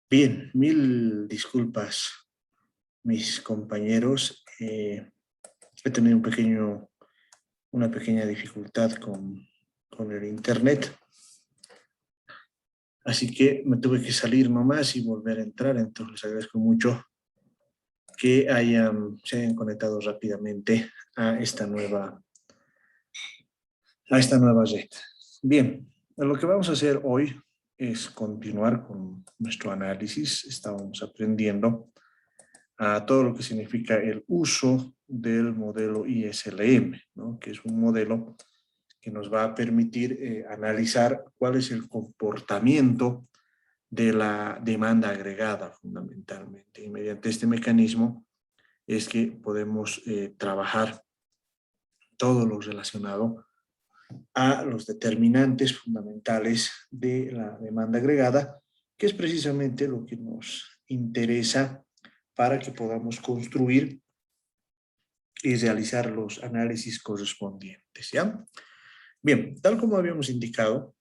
Bien, mil disculpas, mis compañeros. He tenido una pequeña dificultad con el internet, así que me tuve que salir nomás y volver a entrar. Entonces les agradezco mucho que se hayan conectado rápidamente a esta nueva red. Bien, lo que vamos a hacer hoy es continuar con nuestro análisis. Estamos aprendiendo a todo lo que significa el uso del modelo ISLM, ¿no? Que es un modelo que nos va a permitir analizar cuál es el comportamiento de la demanda agregada fundamentalmente. Y mediante este mecanismo es que podemos trabajar todo lo relacionado a los determinantes fundamentales de la demanda agregada, que es precisamente lo que nos interesa para que podamos construir y realizar los análisis correspondientes, ¿ya? Bien, tal como habíamos indicado,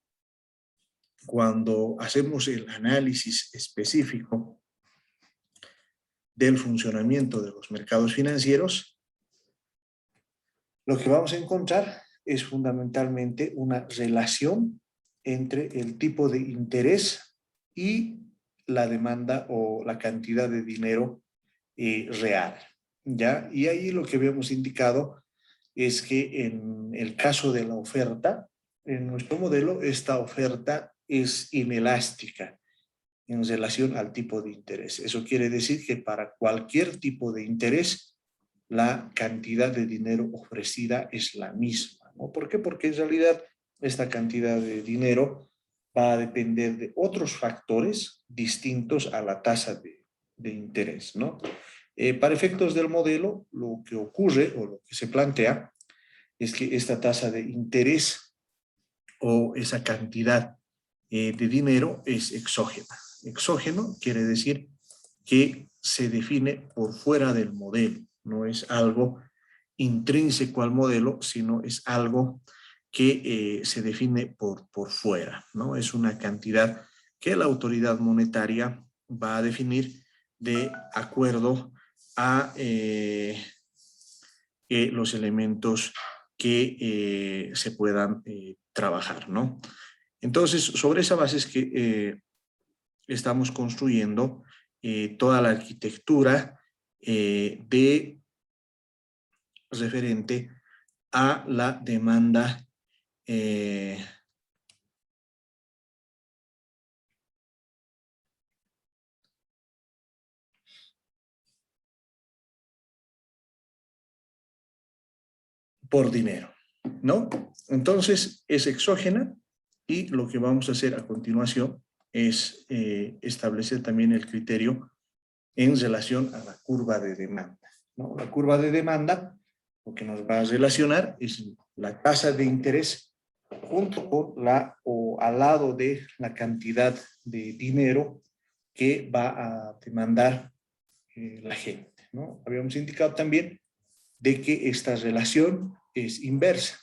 cuando hacemos el análisis específico del funcionamiento de los mercados financieros, lo que vamos a encontrar es fundamentalmente una relación entre el tipo de interés y la demanda o la cantidad de dinero real, ¿ya? Y ahí lo que habíamos indicado es que en el caso de la oferta, en nuestro modelo, esta oferta es inelástica en relación al tipo de interés. Eso quiere decir que para cualquier tipo de interés, la cantidad de dinero ofrecida es la misma, ¿no? ¿Por qué? Porque en realidad esta cantidad de dinero va a depender de otros factores distintos a la tasa de interés, ¿no? Para efectos del modelo, lo que ocurre o lo que se plantea es que esta tasa de interés o esa cantidad de dinero es exógena. Exógeno quiere decir que se define por fuera del modelo, no es algo intrínseco al modelo, sino es algo que se define por fuera, ¿no? Es una cantidad que la autoridad monetaria va a definir de acuerdo a los elementos que se puedan trabajar, ¿no? Entonces, sobre esa base es que estamos construyendo toda la arquitectura de referente a la demanda por dinero, ¿no? Entonces, es exógena y lo que vamos a hacer a continuación es establecer también el criterio en relación a la curva de demanda, ¿no? La curva de demanda lo que nos va a relacionar es la tasa de interés junto con o al lado de la cantidad de dinero que va a demandar la gente, ¿no? Habíamos indicado también de que esta relación es inversa.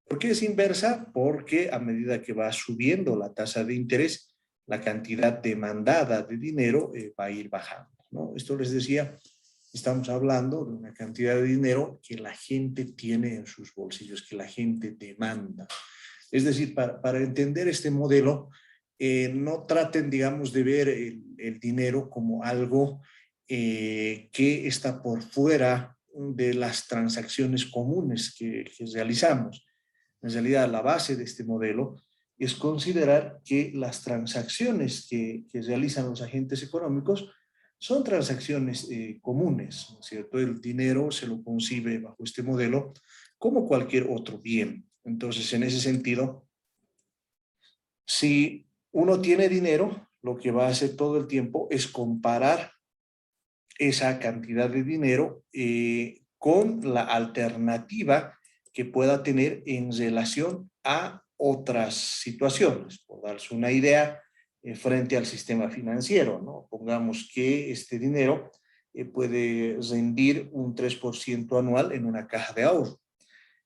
¿Por qué es inversa? Porque a medida que va subiendo la tasa de interés, la cantidad demandada de dinero va a ir bajando, ¿no? Esto les decía, estamos hablando de una cantidad de dinero que la gente tiene en sus bolsillos, que la gente demanda. Es decir, para entender este modelo, no traten, digamos, de ver el dinero como algo que está por fuera de las transacciones comunes que realizamos. En realidad, la base de este modelo es considerar que las transacciones que realizan los agentes económicos son transacciones comunes, ¿no es cierto? El dinero se lo concibe bajo este modelo como cualquier otro bien. Entonces, en ese sentido, si uno tiene dinero, lo que va a hacer todo el tiempo es comparar esa cantidad de dinero con la alternativa que pueda tener en relación a otras situaciones. Por darse una idea, frente al sistema financiero, ¿no? Pongamos que este dinero puede rendir un 3% anual en una caja de ahorro.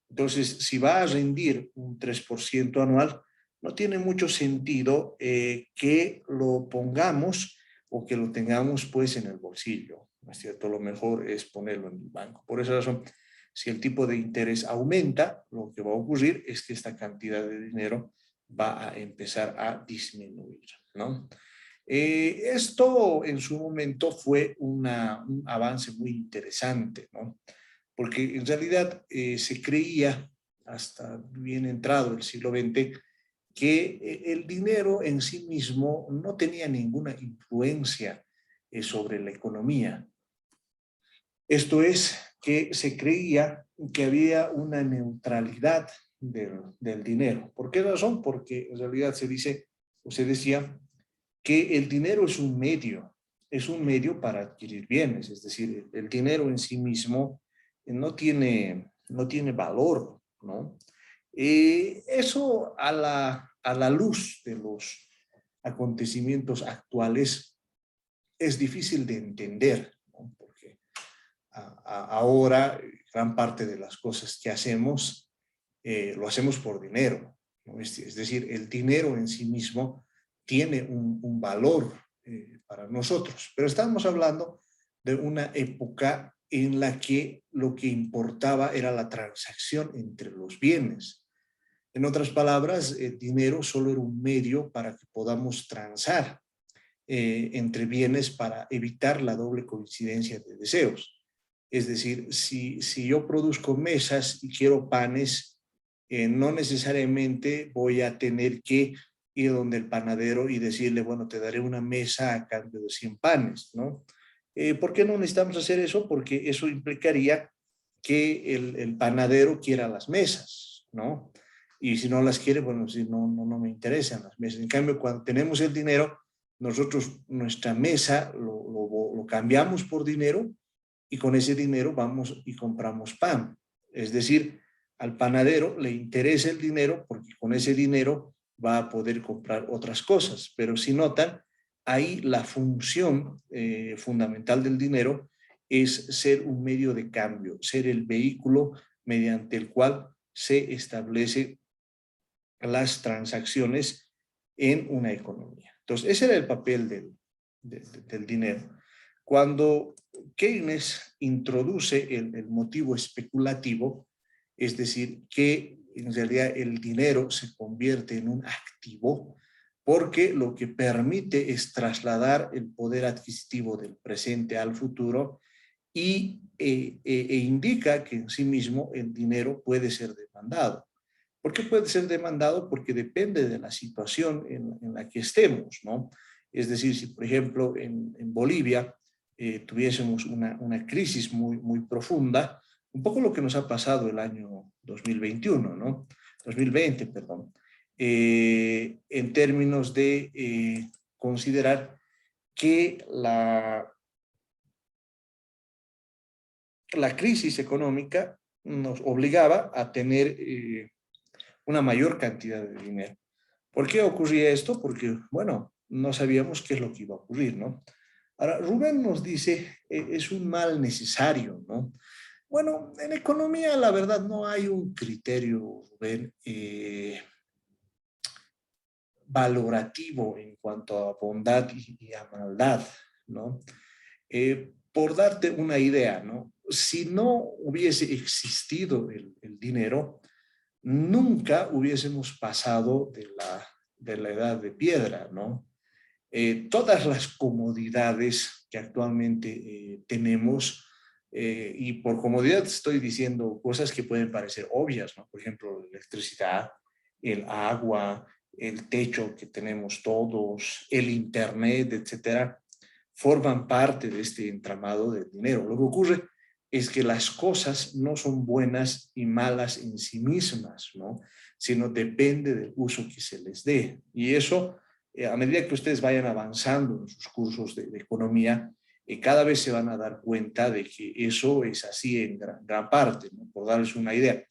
Entonces, si va a rendir un 3% anual, no tiene mucho sentido que lo pongamos o que lo tengamos pues en el bolsillo, ¿no es cierto? Lo mejor es ponerlo en el banco. Por esa razón, si el tipo de interés aumenta, lo que va a ocurrir es que esta cantidad de dinero va a empezar a disminuir, ¿no? Esto en su momento fue un avance muy interesante, ¿no? Porque en realidad se creía, hasta bien entrado el siglo XX, que el dinero en sí mismo no tenía ninguna influencia sobre la economía. Esto es, que se creía que había una neutralidad del dinero. ¿Por qué razón? Porque en realidad se dice, o se decía, que el dinero es un medio para adquirir bienes, es decir, el dinero en sí mismo no tiene valor, ¿no? Eso a la luz de los acontecimientos actuales es difícil de entender, ¿no? Porque ahora gran parte de las cosas que hacemos lo hacemos por dinero, ¿no? Es decir, el dinero en sí mismo tiene un valor para nosotros, pero estamos hablando de una época en la que lo que importaba era la transacción entre los bienes. En otras palabras, el dinero solo era un medio para que podamos transar entre bienes para evitar la doble coincidencia de deseos. Es decir, si yo produzco mesas y quiero panes, no necesariamente voy a tener que ir donde el panadero y decirle, bueno, te daré una mesa a cambio de 100 panes, ¿no? ¿Por qué no necesitamos hacer eso? Porque eso implicaría que el panadero quiera las mesas, ¿no? Y si no las quiere, bueno, si no me interesan las mesas. En cambio, cuando tenemos el dinero, nosotros nuestra mesa lo cambiamos por dinero y con ese dinero vamos y compramos pan. Es decir, al panadero le interesa el dinero porque con ese dinero va a poder comprar otras cosas. Pero si notan, ahí la función fundamental del dinero es ser un medio de cambio, ser el vehículo mediante el cual se establece las transacciones en una economía. Entonces, ese era el papel del dinero. Cuando Keynes introduce el motivo especulativo, es decir, que en realidad el dinero se convierte en un activo porque lo que permite es trasladar el poder adquisitivo del presente al futuro e indica que en sí mismo el dinero puede ser demandado. ¿Por qué puede ser demandado? Porque depende de la situación en la que estemos, ¿no? Es decir, si por ejemplo en Bolivia tuviésemos una crisis muy profunda, un poco lo que nos ha pasado el año 2021, ¿no? 2020, perdón, en términos de considerar que la crisis económica nos obligaba a tener una mayor cantidad de dinero. ¿Por qué ocurría esto? Porque, bueno, no sabíamos qué es lo que iba a ocurrir, ¿no? Ahora, Rubén nos dice, es un mal necesario, ¿no? Bueno, en economía la verdad no hay un criterio, Rubén, valorativo en cuanto a bondad y a maldad, ¿no? Por darte una idea, ¿no? Si no hubiese existido el dinero, nunca hubiésemos pasado de la edad de piedra, ¿no? Todas las comodidades que actualmente tenemos, y por comodidad estoy diciendo cosas que pueden parecer obvias, ¿no? Por ejemplo, la electricidad, el agua, el techo que tenemos todos, el internet, etcétera, forman parte de este entramado del dinero. Lo que ocurre es que las cosas no son buenas y malas en sí mismas, ¿no? Sino depende del uso que se les dé. Y eso, a medida que ustedes vayan avanzando en sus cursos de economía, cada vez se van a dar cuenta de que eso es así en gran parte, ¿no? Por darles una idea.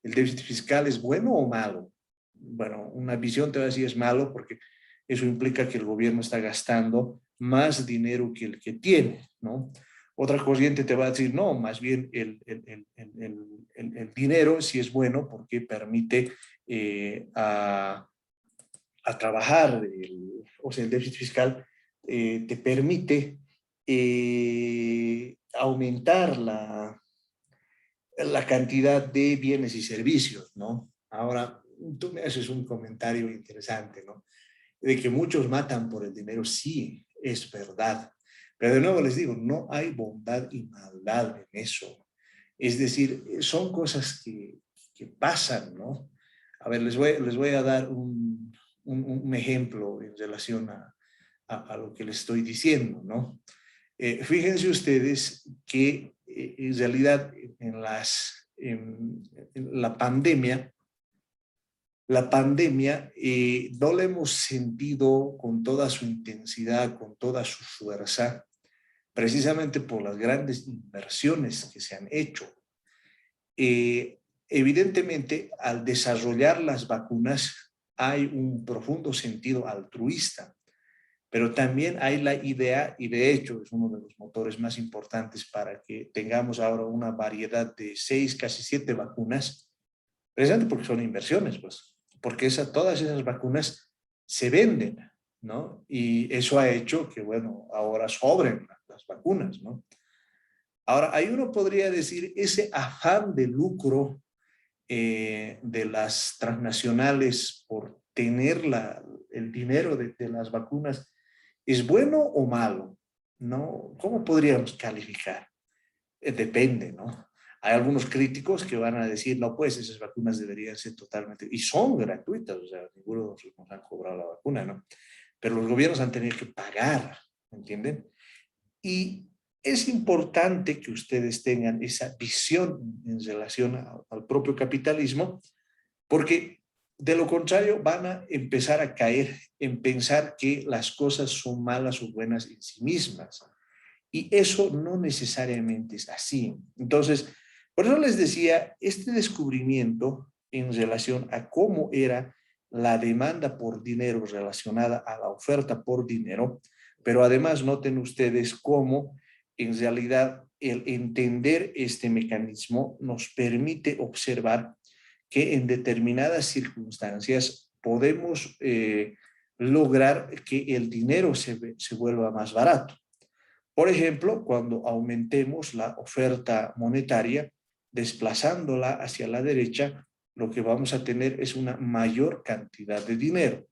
¿El déficit fiscal es bueno o malo? Bueno, una visión te va a decir es malo porque eso implica que el gobierno está gastando más dinero que el que tiene, ¿no? Otra corriente te va a decir, no, más bien el dinero sí es bueno porque permite a trabajar, o sea, el déficit fiscal te permite aumentar la cantidad de bienes y servicios, ¿no? Ahora, tú me haces un comentario interesante, ¿no? De que muchos matan por el dinero, sí, es verdad. Pero de nuevo les digo, no hay bondad y maldad en eso. Es decir, son cosas que pasan, ¿no? A ver, les voy a dar un ejemplo en relación a lo que les estoy diciendo, ¿no? Fíjense ustedes que en realidad en la pandemia no la hemos sentido con toda su intensidad, con toda su fuerza, precisamente por las grandes inversiones que se han hecho. Evidentemente, al desarrollar las vacunas hay un profundo sentido altruista, pero también hay la idea, y de hecho es uno de los motores más importantes para que tengamos ahora una variedad de 6, casi 7 vacunas, precisamente porque son inversiones, pues, porque todas esas vacunas se venden, ¿no? Y eso ha hecho que, bueno, ahora sobren las vacunas, ¿no? Ahora, ahí uno podría decir, ese afán de lucro de las transnacionales por tener el dinero de las vacunas, ¿es bueno o malo? ¿No? ¿Cómo podríamos calificar? Depende, ¿no? Hay algunos críticos que van a decir, no, pues esas vacunas deberían ser totalmente, y son gratuitas, o sea, ninguno de nosotros nos han cobrado la vacuna, ¿no? Pero los gobiernos han tenido que pagar, ¿entienden? Y es importante que ustedes tengan esa visión en relación al propio capitalismo, porque de lo contrario van a empezar a caer en pensar que las cosas son malas o buenas en sí mismas. Y eso no necesariamente es así. Entonces, por eso les decía, este descubrimiento en relación a cómo era la demanda por dinero relacionada a la oferta por dinero, pero además noten ustedes cómo en realidad el entender este mecanismo nos permite observar que en determinadas circunstancias podemos lograr que el dinero se vuelva más barato. Por ejemplo, cuando aumentemos la oferta monetaria, desplazándola hacia la derecha, lo que vamos a tener es una mayor cantidad de dinero.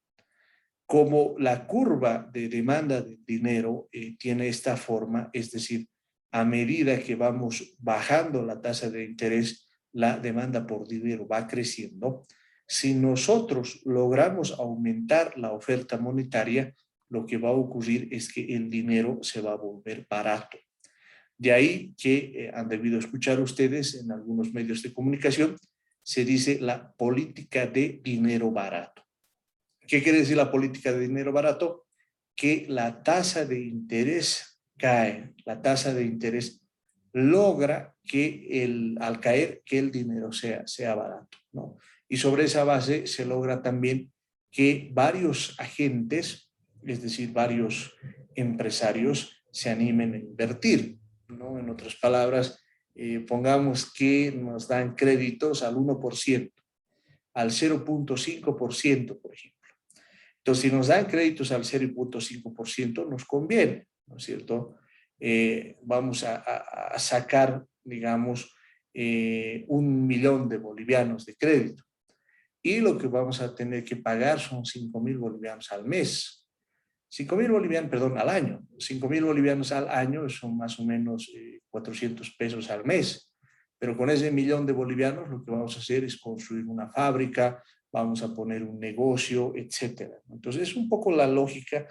Como la curva de demanda de dinero tiene esta forma, es decir, a medida que vamos bajando la tasa de interés, la demanda por dinero va creciendo. Si nosotros logramos aumentar la oferta monetaria, lo que va a ocurrir es que el dinero se va a volver barato. De ahí que han debido escuchar ustedes en algunos medios de comunicación, se dice la política de dinero barato. ¿Qué quiere decir la política de dinero barato? Que la tasa de interés cae, la tasa de interés logra que al caer que el dinero sea barato, ¿no? Y sobre esa base se logra también que varios agentes, es decir, varios empresarios se animen a invertir, ¿no? En otras palabras, pongamos que nos dan créditos al 1%, al 0.5%, por ejemplo. Entonces, si nos dan créditos al 0.5%, nos conviene, ¿no es cierto? Vamos a sacar, digamos, 1.000.000 de bolivianos de crédito. Y lo que vamos a tener que pagar son 5.000 bolivianos al mes. 5.000 bolivianos, perdón, al año. 5.000 bolivianos al año son más o menos 400 pesos al mes. Pero con ese 1.000.000 de bolivianos lo que vamos a hacer es construir una fábrica, vamos a poner un negocio, etcétera. Entonces es un poco la lógica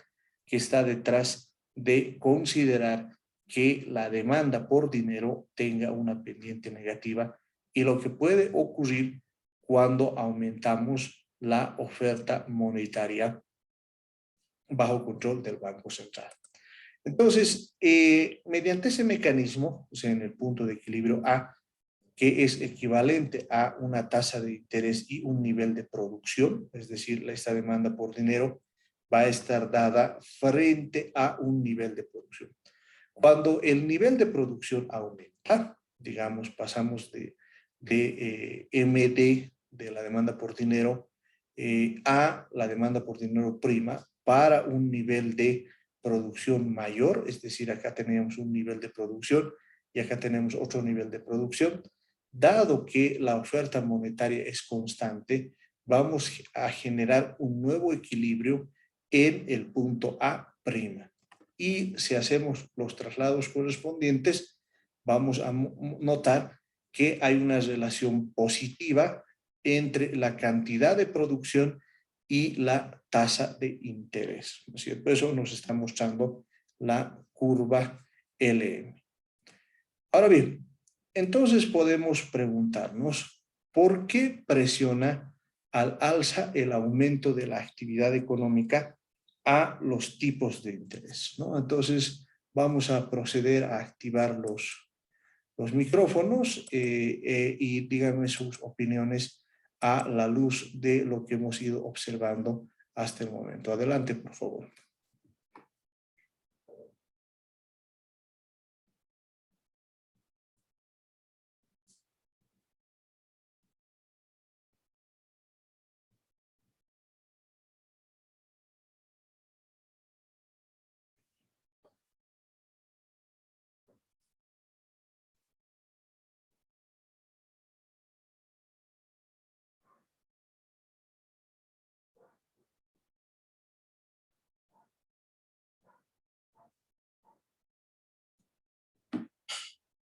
que está detrás de considerar que la demanda por dinero tenga una pendiente negativa y lo que puede ocurrir cuando aumentamos la oferta monetaria bajo control del Banco Central. Entonces, mediante ese mecanismo, o sea, en el punto de equilibrio A, que es equivalente a una tasa de interés y un nivel de producción, es decir, esta demanda por dinero va a estar dada frente a un nivel de producción. Cuando el nivel de producción aumenta, digamos, pasamos de MD, de la demanda por dinero, a la demanda por dinero prima, para un nivel de producción mayor, es decir, acá tenemos un nivel de producción y acá tenemos otro nivel de producción. Dado que la oferta monetaria es constante, vamos a generar un nuevo equilibrio en el punto A'. Y si hacemos los traslados correspondientes, vamos a notar que hay una relación positiva entre la cantidad de producción y la tasa de interés, ¿no es cierto? Eso nos está mostrando la curva LM. Ahora bien, entonces podemos preguntarnos, ¿por qué presiona al alza el aumento de la actividad económica a los tipos de interés, ¿no? Entonces vamos a proceder a activar los micrófonos y díganme sus opiniones a la luz de lo que hemos ido observando hasta el momento. Adelante, por favor.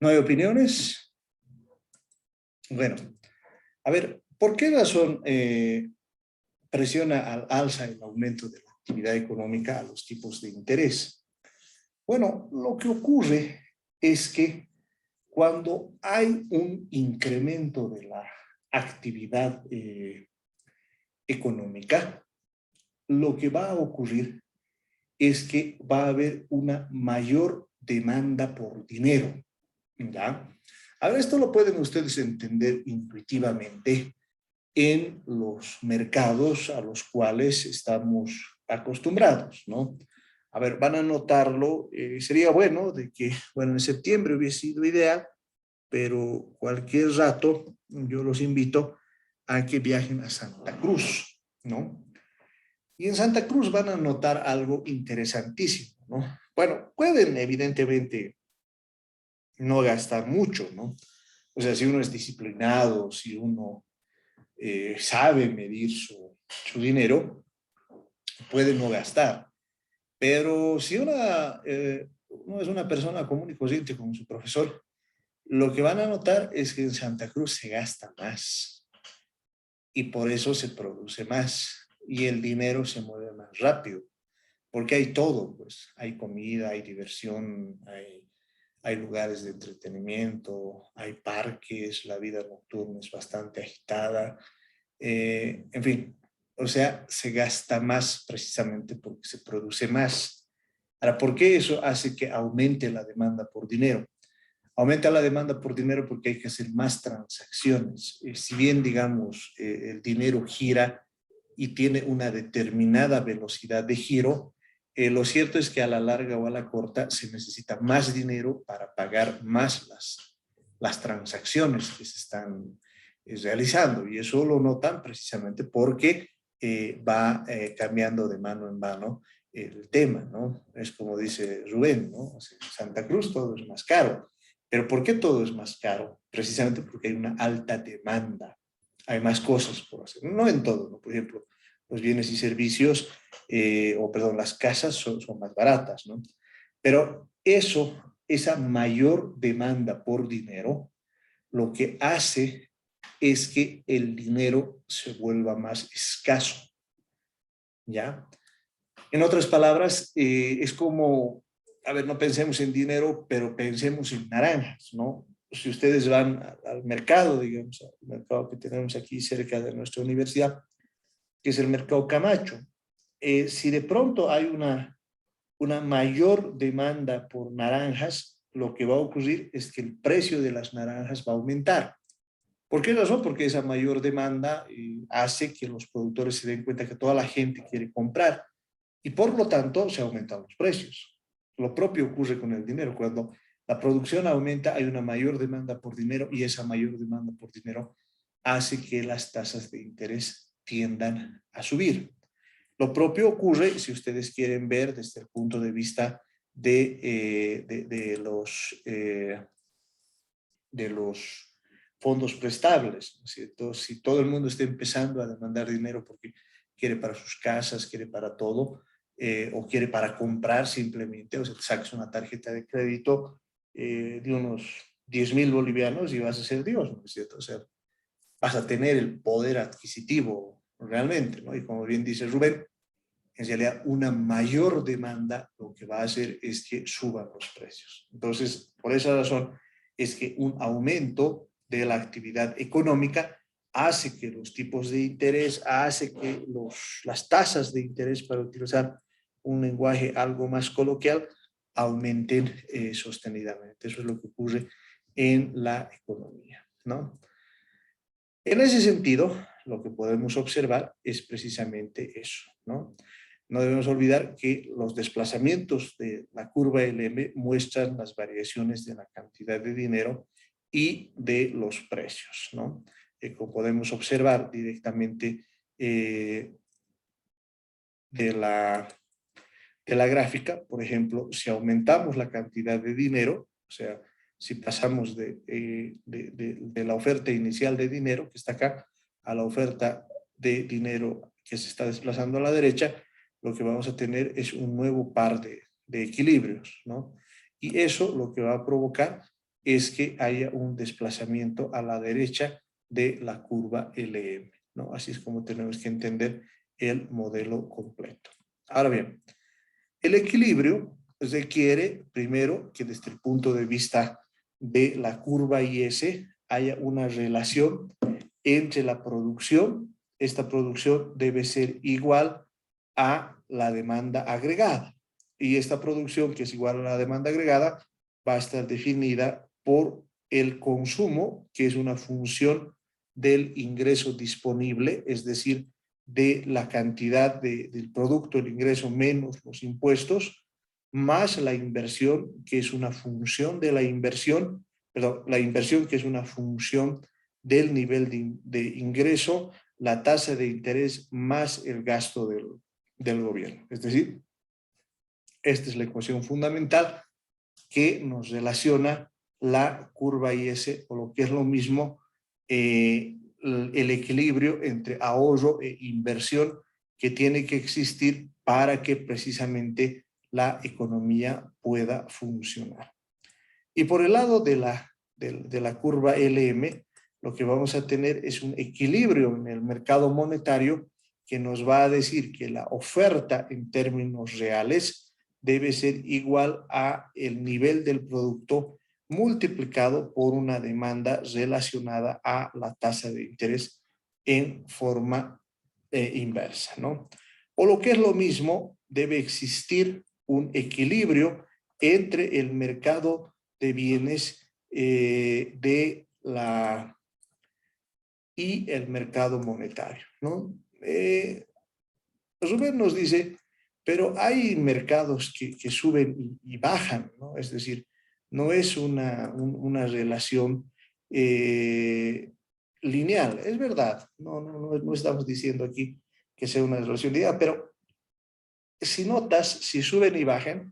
¿No hay opiniones? Bueno, a ver, ¿por qué razón presiona al alza el aumento de la actividad económica a los tipos de interés? Bueno, lo que ocurre es que cuando hay un incremento de la actividad económica, lo que va a ocurrir es que va a haber una mayor demanda por dinero, ¿ya? A ver, esto lo pueden ustedes entender intuitivamente en los mercados a los cuales estamos acostumbrados, ¿no? A ver, van a notarlo, sería bueno de que, bueno, en septiembre hubiese sido ideal, pero cualquier rato yo los invito a que viajen a Santa Cruz, ¿no? Y en Santa Cruz van a notar algo interesantísimo, ¿no? Bueno, pueden evidentemente no gastar mucho, ¿no? O sea, si uno es disciplinado, si uno sabe medir su dinero, puede no gastar. Pero si uno es una persona común y corriente como su profesor, lo que van a notar es que en Santa Cruz se gasta más y por eso se produce más y el dinero se mueve más rápido, porque hay todo, pues hay comida, hay diversión, hay lugares de entretenimiento, hay parques, la vida nocturna es bastante agitada, en fin, o sea, se gasta más precisamente porque se produce más. Ahora, ¿por qué eso hace que aumente la demanda por dinero? Aumenta la demanda por dinero porque hay que hacer más transacciones. Si bien, digamos, el dinero gira y tiene una determinada velocidad de giro, lo cierto es que a la larga o a la corta se necesita más dinero para pagar más las transacciones que se están realizando. Y eso lo notan precisamente porque va cambiando de mano en mano el tema, ¿no? Es como dice Rubén, ¿no? O sea, en Santa Cruz todo es más caro. ¿Pero por qué todo es más caro? Precisamente porque hay una alta demanda. Hay más cosas por hacer. No en todo, ¿no? Por ejemplo, los bienes y servicios, perdón, las casas son más baratas, ¿no? Pero esa mayor demanda por dinero, lo que hace es que el dinero se vuelva más escaso, ¿ya? En otras palabras, es como, a ver, no pensemos en dinero, pero pensemos en naranjas, ¿no? Si ustedes van al mercado, digamos, al mercado que tenemos aquí cerca de nuestra universidad, que es el mercado Camacho, si de pronto hay una mayor demanda por naranjas, lo que va a ocurrir es que el precio de las naranjas va a aumentar. ¿Por qué razón? Porque esa mayor demanda hace que los productores se den cuenta que toda la gente quiere comprar y por lo tanto se aumentan los precios. Lo propio ocurre con el dinero. Cuando la producción aumenta, hay una mayor demanda por dinero y esa mayor demanda por dinero hace que las tasas de interés tiendan a subir. Lo propio ocurre, si ustedes quieren ver desde el punto de vista de los fondos prestables, ¿no es cierto? Si todo el mundo está empezando a demandar dinero porque quiere para sus casas, quiere para todo, o quiere para comprar simplemente, o sea, te sacas una tarjeta de crédito de unos 10.000 bolivianos y vas a ser Dios, ¿no es cierto? O sea, vas a tener el poder adquisitivo realmente, ¿no? Y como bien dice Rubén, en realidad una mayor demanda lo que va a hacer es que suban los precios. Entonces, por esa razón es que un aumento de la actividad económica hace que los tipos de interés, hace que las tasas de interés, para utilizar un lenguaje algo más coloquial, aumenten sostenidamente. Eso es lo que ocurre en la economía, ¿no? En ese sentido, lo que podemos observar es precisamente eso, ¿no? No debemos olvidar que los desplazamientos de la curva LM muestran las variaciones de la cantidad de dinero y de los precios, ¿no? Como podemos observar directamente de la gráfica, por ejemplo, si aumentamos la cantidad de dinero, o sea, si pasamos de la oferta inicial de dinero, que está acá, a la oferta de dinero que se está desplazando a la derecha, lo que vamos a tener es un nuevo par de equilibrios, ¿no? Y eso lo que va a provocar es que haya un desplazamiento a la derecha de la curva LM, ¿no? Así es como tenemos que entender el modelo completo. Ahora bien, el equilibrio requiere, primero, que desde el punto de vista de la curva IS haya una relación entre la producción. Esta producción debe ser igual a la demanda agregada. Y esta producción, que es igual a la demanda agregada, va a estar definida por el consumo, que es una función del ingreso disponible, es decir, de la cantidad del producto, el ingreso menos los impuestos, más la inversión, que es una función de la inversión, perdón, la inversión que es una función del nivel de ingreso, la tasa de interés más el gasto del gobierno. Es decir, esta es la ecuación fundamental que nos relaciona la curva IS, o lo que es lo mismo, el equilibrio entre ahorro e inversión que tiene que existir para que precisamente la economía pueda funcionar. Y por el lado de la curva LM, lo que vamos a tener es un equilibrio en el mercado monetario que nos va a decir que la oferta en términos reales debe ser igual a el nivel del producto multiplicado por una demanda relacionada a la tasa de interés en forma inversa, ¿no? O lo que es lo mismo, debe existir un equilibrio entre el mercado de bienes y el mercado monetario, ¿no? Rubén nos dice, pero hay mercados que suben y bajan, ¿no? Es decir, no es una relación lineal, es verdad, no estamos diciendo aquí que sea una relación lineal, pero si notas, si suben y bajan,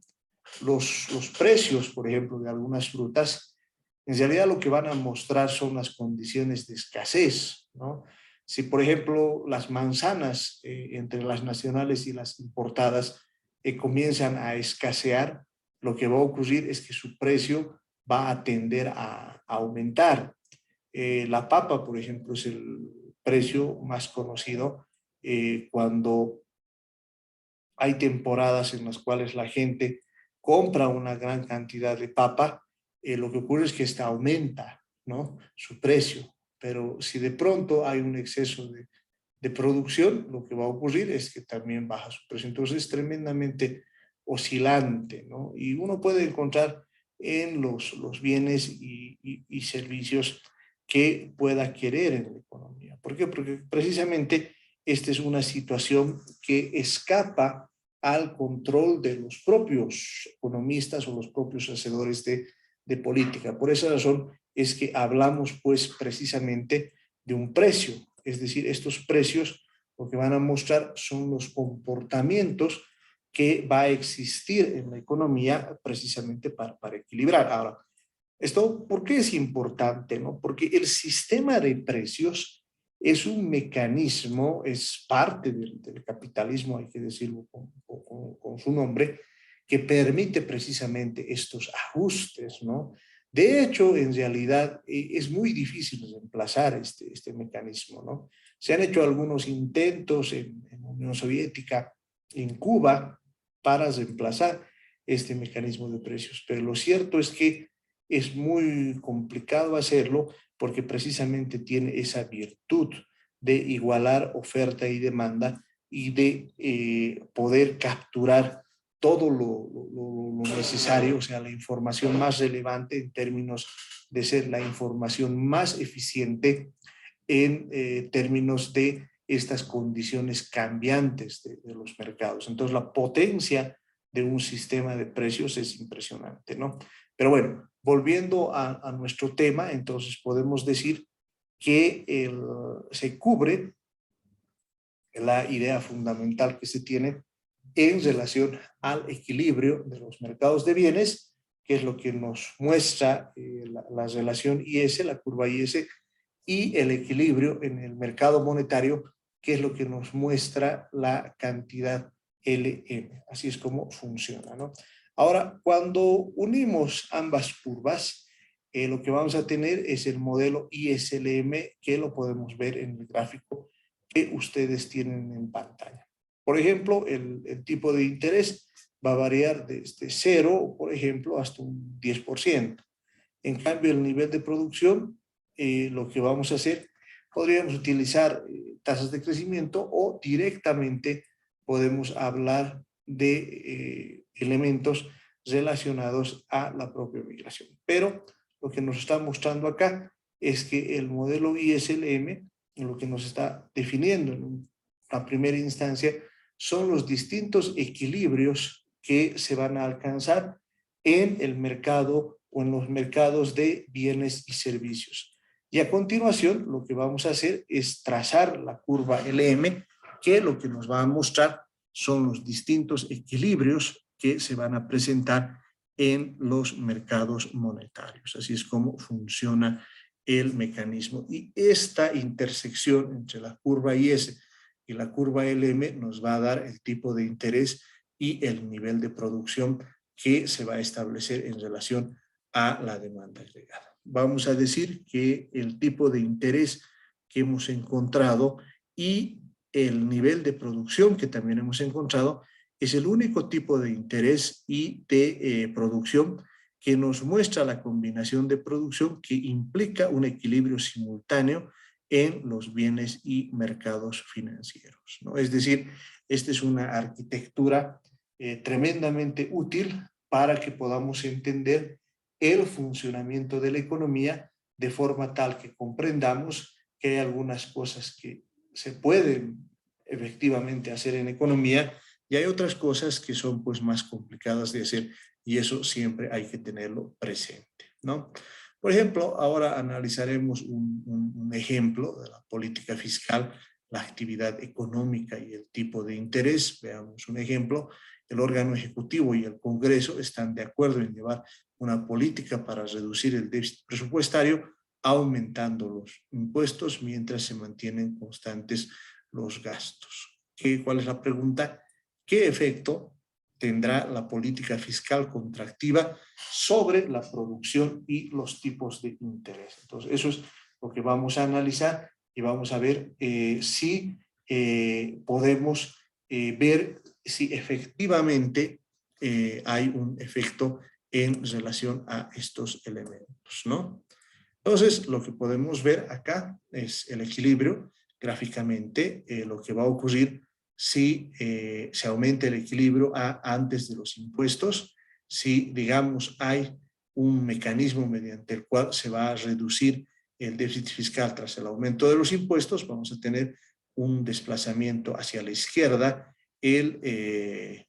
los precios, por ejemplo, de algunas frutas, en realidad lo que van a mostrar son las condiciones de escasez, ¿no? Si, por ejemplo, las manzanas entre las nacionales y las importadas comienzan a escasear, lo que va a ocurrir es que su precio va a tender a aumentar. La papa, por ejemplo, es el precio más conocido cuando hay temporadas en las cuales la gente compra una gran cantidad de papa, lo que ocurre es que esta aumenta, ¿no?, su precio. Pero si de pronto hay un exceso de producción, lo que va a ocurrir es que también baja su precio. Entonces es tremendamente oscilante, ¿no? Y uno puede encontrar en los bienes y servicios que pueda querer en la economía. ¿Por qué? Porque precisamente esta es una situación que escapa al control de los propios economistas o los propios hacedores de política. Por esa razón es que hablamos pues precisamente de un precio, es decir, estos precios lo que van a mostrar son los comportamientos que va a existir en la economía precisamente para equilibrar. Ahora, esto, ¿por qué es importante, no? Porque el sistema de precios es un mecanismo, es parte del capitalismo, hay que decirlo con su nombre, que permite precisamente estos ajustes, ¿no? De hecho, en realidad es muy difícil reemplazar este mecanismo, ¿no? Se han hecho algunos intentos en la Unión Soviética, en Cuba, para reemplazar este mecanismo de precios, pero lo cierto es que es muy complicado hacerlo porque precisamente tiene esa virtud de igualar oferta y demanda y de poder capturar todo lo necesario, o sea, la información más relevante en términos de ser la información más eficiente en términos de estas condiciones cambiantes de los mercados. Entonces, la potencia de un sistema de precios es impresionante, ¿no? Pero bueno, volviendo a nuestro tema, entonces podemos decir que se cubre la idea fundamental que se tiene en relación al equilibrio de los mercados de bienes, que es lo que nos muestra la relación IS, la curva IS, y el equilibrio en el mercado monetario, que es lo que nos muestra la cantidad LM. Así es como funciona, ¿no? Ahora, cuando unimos ambas curvas, lo que vamos a tener es el modelo ISLM, que lo podemos ver en el gráfico que ustedes tienen en pantalla. Por ejemplo, el tipo de interés va a variar desde 0, por ejemplo, hasta un 10%. En cambio, el nivel de producción, lo que vamos a hacer, podríamos utilizar tasas de crecimiento o directamente podemos hablar de elementos relacionados a la propia migración. Pero lo que nos está mostrando acá es que el modelo ISLM, lo que nos está definiendo en la primera instancia, son los distintos equilibrios que se van a alcanzar en el mercado o en los mercados de bienes y servicios. Y a continuación, lo que vamos a hacer es trazar la curva LM, que lo que nos va a mostrar son los distintos equilibrios que se van a presentar en los mercados monetarios. Así es como funciona el mecanismo. Y esta intersección entre la curva IS y la curva LM nos va a dar el tipo de interés y el nivel de producción que se va a establecer en relación a la demanda agregada. Vamos a decir que el tipo de interés que hemos encontrado y el nivel de producción que también hemos encontrado es el único tipo de interés y de producción que nos muestra la combinación de producción que implica un equilibrio simultáneo en los bienes y mercados financieros, ¿no? Es decir, esta es una arquitectura tremendamente útil para que podamos entender el funcionamiento de la economía de forma tal que comprendamos que hay algunas cosas que se pueden efectivamente hacer en economía y hay otras cosas que son pues más complicadas de hacer y eso siempre hay que tenerlo presente, ¿no? Por ejemplo, ahora analizaremos un ejemplo de la política fiscal, la actividad económica y el tipo de interés. Veamos un ejemplo. El órgano ejecutivo y el Congreso están de acuerdo en llevar una política para reducir el déficit presupuestario, aumentando los impuestos mientras se mantienen constantes los gastos. ¿Cuál es la pregunta? ¿Qué efecto tendrá la política fiscal contractiva sobre la producción y los tipos de interés? Entonces, eso es lo que vamos a analizar y vamos a ver si podemos ver si efectivamente hay un efecto en relación a estos elementos, ¿no? Entonces, lo que podemos ver acá es el equilibrio gráficamente, lo que va a ocurrir si se aumenta el equilibrio antes de los impuestos, si, digamos, hay un mecanismo mediante el cual se va a reducir el déficit fiscal tras el aumento de los impuestos, vamos a tener un desplazamiento hacia la izquierda, de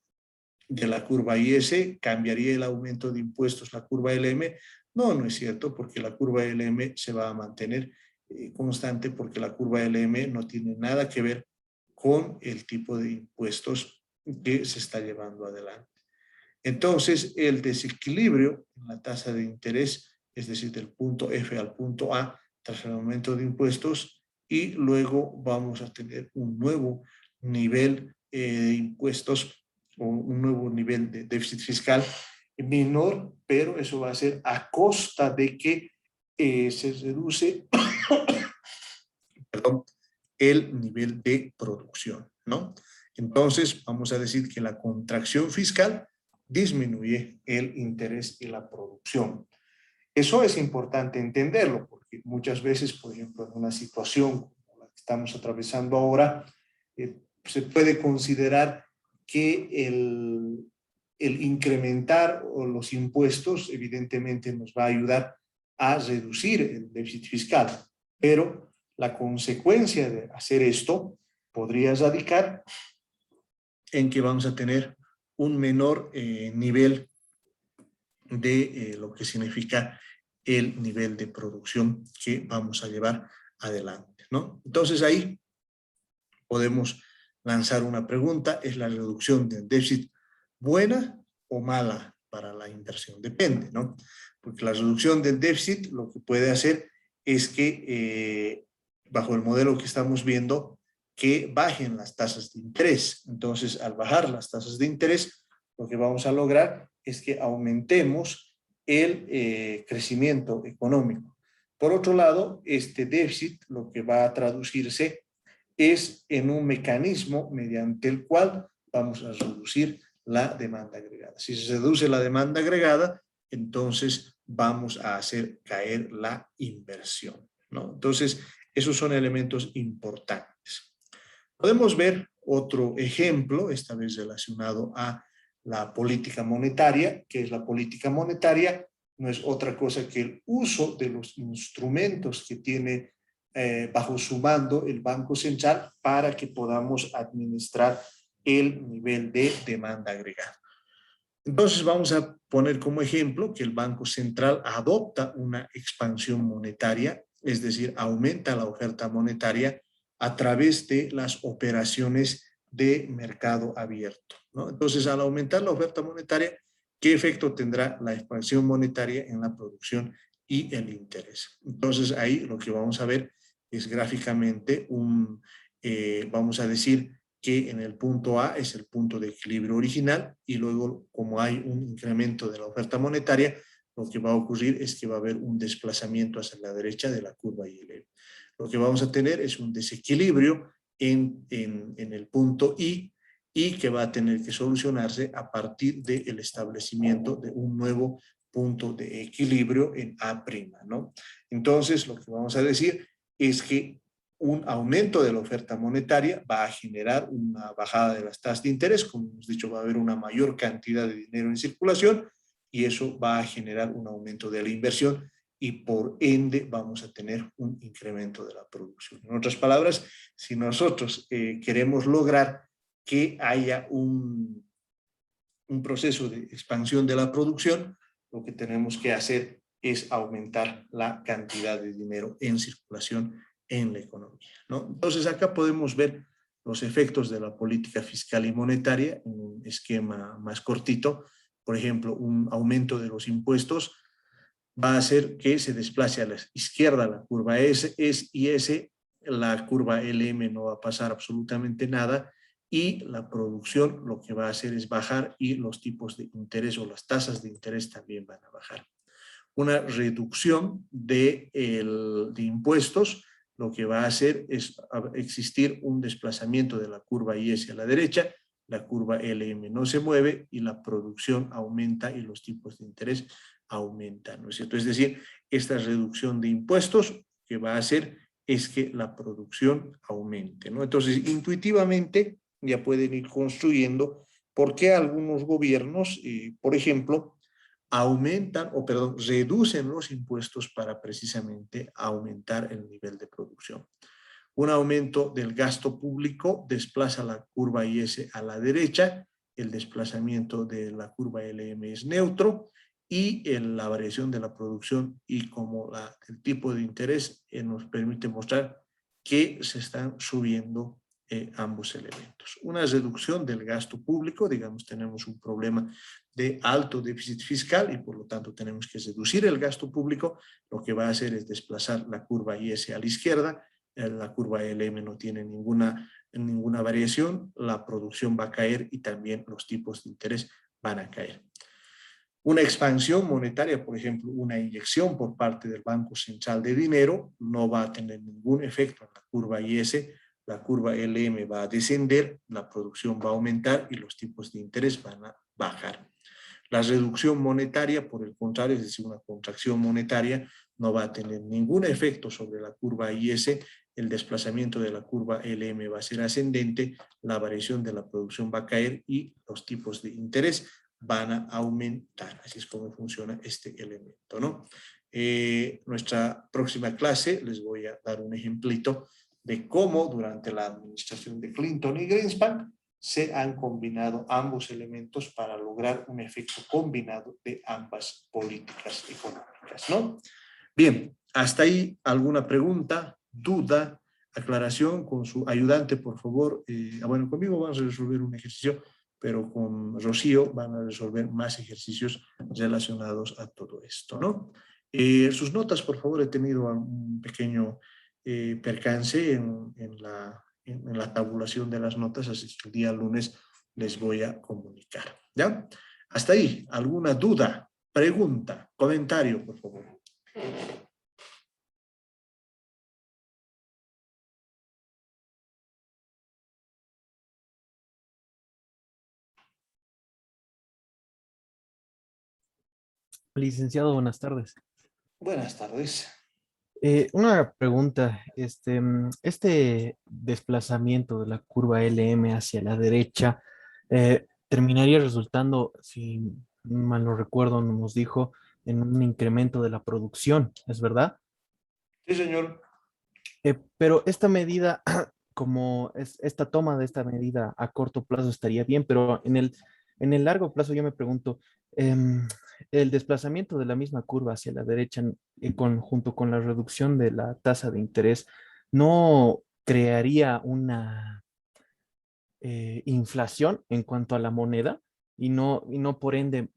la curva IS, ¿cambiaría el aumento de impuestos la curva LM? No, no es cierto, porque la curva LM se va a mantener constante porque la curva LM no tiene nada que ver con el tipo de impuestos que se está llevando adelante. Entonces, el desequilibrio en la tasa de interés, es decir, del punto F al punto A, tras el aumento de impuestos, y luego vamos a tener un nuevo nivel de impuestos o un nuevo nivel de déficit fiscal menor, pero eso va a ser a costa de que se reduce perdón, el nivel de producción, ¿no? Entonces, vamos a decir que la contracción fiscal disminuye el interés y la producción. Eso es importante entenderlo, porque muchas veces, por ejemplo, en una situación como la que estamos atravesando ahora, se puede considerar que el incrementar los impuestos evidentemente nos va a ayudar a reducir el déficit fiscal, pero la consecuencia de hacer esto podría radicar en que vamos a tener un menor nivel de lo que significa el nivel de producción que vamos a llevar adelante, ¿no? Entonces ahí podemos lanzar una pregunta, ¿es la reducción del déficit buena o mala para la inversión? Depende, ¿no? Porque la reducción del déficit lo que puede hacer es que bajo el modelo que estamos viendo, que bajen las tasas de interés. Entonces, al bajar las tasas de interés, lo que vamos a lograr es que aumentemos el crecimiento económico. Por otro lado, este déficit lo que va a traducirse es en un mecanismo mediante el cual vamos a reducir la demanda agregada. Si se reduce la demanda agregada, entonces vamos a hacer caer la inversión, ¿no? Entonces, esos son elementos importantes. Podemos ver otro ejemplo, esta vez relacionado a la política monetaria, que es la política monetaria, no es otra cosa que el uso de los instrumentos que tiene bajo su mando el Banco Central para que podamos administrar el nivel de demanda agregada. Entonces vamos a poner como ejemplo que el Banco Central adopta una expansión monetaria, es decir, aumenta la oferta monetaria a través de las operaciones de mercado abierto, ¿no? Entonces, al aumentar la oferta monetaria, ¿qué efecto tendrá la expansión monetaria en la producción y el interés? Entonces, ahí lo que vamos a ver es gráficamente vamos a decir, que en el punto A es el punto de equilibrio original y luego como hay un incremento de la oferta monetaria, lo que va a ocurrir es que va a haber un desplazamiento hacia la derecha de la curva ILM. Lo que vamos a tener es un desequilibrio en el punto I y que va a tener que solucionarse a partir del establecimiento de un nuevo punto de equilibrio en A', ¿no? Entonces, lo que vamos a decir es que un aumento de la oferta monetaria va a generar una bajada de las tasas de interés, como hemos dicho, va a haber una mayor cantidad de dinero en circulación y eso va a generar un aumento de la inversión y por ende vamos a tener un incremento de la producción. En otras palabras, si nosotros queremos lograr que haya un proceso de expansión de la producción, lo que tenemos que hacer es aumentar la cantidad de dinero en circulación en la economía, ¿no? Entonces acá podemos ver los efectos de la política fiscal y monetaria en un esquema más cortito. Por ejemplo, un aumento de los impuestos va a hacer que se desplace a la izquierda la curva S y S, la curva LM no va a pasar absolutamente nada y la producción lo que va a hacer es bajar y los tipos de interés o las tasas de interés también van a bajar. Una reducción de impuestos lo que va a hacer es existir un desplazamiento de la curva IS a la derecha, la curva LM no se mueve y la producción aumenta y los tipos de interés aumentan, ¿no es cierto? Es decir, esta reducción de impuestos que va a hacer es que la producción aumente, ¿no? Entonces, intuitivamente ya pueden ir construyendo por qué algunos gobiernos, por ejemplo, reducen los impuestos para precisamente aumentar el nivel de producción. Un aumento del gasto público desplaza la curva IS a la derecha, el desplazamiento de la curva LM es neutro y la variación de la producción y como el tipo de interés nos permite mostrar que se están subiendo ambos elementos. Una reducción del gasto público, digamos, tenemos un problema de alto déficit fiscal y por lo tanto tenemos que reducir el gasto público. Lo que va a hacer es desplazar la curva IS a la izquierda, la curva LM no tiene ninguna variación, la producción va a caer y también los tipos de interés van a caer. Una expansión monetaria, por ejemplo, una inyección por parte del Banco Central de Dinero, no va a tener ningún efecto en la curva IS, la curva LM va a descender, la producción va a aumentar y los tipos de interés van a bajar. La reducción monetaria, por el contrario, es decir, una contracción monetaria, no va a tener ningún efecto sobre la curva IS, el desplazamiento de la curva LM va a ser ascendente, la variación de la producción va a caer y los tipos de interés van a aumentar. Así es como funciona este elemento, ¿no? Nuestra próxima clase les voy a dar un ejemplito de cómo durante la administración de Clinton y Greenspan se han combinado ambos elementos para lograr un efecto combinado de ambas políticas económicas, ¿no? Bien, hasta ahí alguna pregunta, duda, aclaración con su ayudante, por favor. Bueno, conmigo vamos a resolver un ejercicio, pero con Rocío van a resolver más ejercicios relacionados a todo esto, ¿no? Sus notas, por favor, he tenido un pequeño percance en la tabulación de las notas, así que el día lunes les voy a comunicar, ¿ya? Hasta ahí, ¿alguna duda, pregunta, comentario, por favor? Licenciado, buenas tardes. Buenas tardes. Una pregunta, este desplazamiento de la curva LM hacia la derecha terminaría resultando, si mal no recuerdo, nos dijo, en un incremento de la producción, ¿es verdad? Sí, señor. Pero esta medida, como es, esta toma de esta medida a corto plazo estaría bien, pero en el largo plazo yo me pregunto, em, el desplazamiento de la misma curva hacia la derecha, junto con la reducción de la tasa de interés, ¿no crearía una inflación en cuanto a la moneda y no por ende,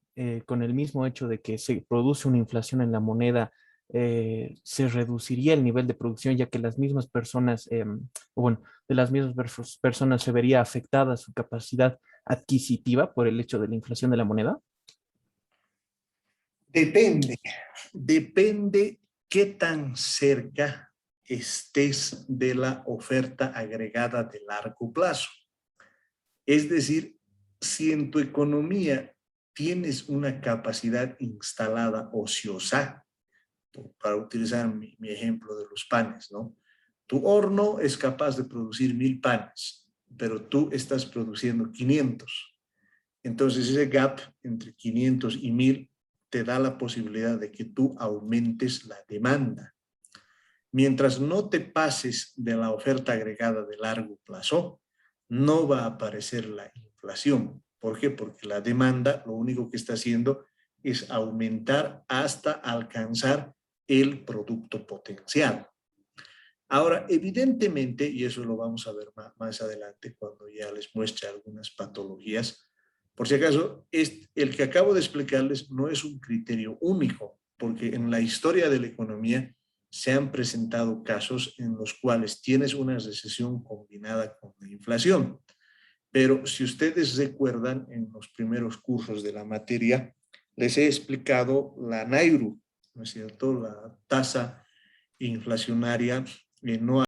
con el mismo hecho de que se produce una inflación en la moneda, se reduciría el nivel de producción, ya que las mismas personas, o bueno, de las mismas personas se vería afectada su capacidad adquisitiva por el hecho de la inflación de la moneda? Depende qué tan cerca estés de la oferta agregada de largo plazo. Es decir, si en tu economía tienes una capacidad instalada ociosa, para utilizar mi ejemplo de los panes, ¿no? Tu horno es capaz de producir 1000 panes, pero tú estás produciendo 500. Entonces ese gap entre 500 y 1000 te da la posibilidad de que tú aumentes la demanda. Mientras no te pases de la oferta agregada de largo plazo, no va a aparecer la inflación. ¿Por qué? Porque la demanda lo único que está haciendo es aumentar hasta alcanzar el producto potencial. Ahora, evidentemente, y eso lo vamos a ver más adelante cuando ya les muestre algunas patologías, por si acaso, el que acabo de explicarles no es un criterio único, porque en la historia de la economía se han presentado casos en los cuales tienes una recesión combinada con la inflación. Pero si ustedes recuerdan, en los primeros cursos de la materia, les he explicado la NAIRU, ¿no es cierto? La tasa inflacionaria no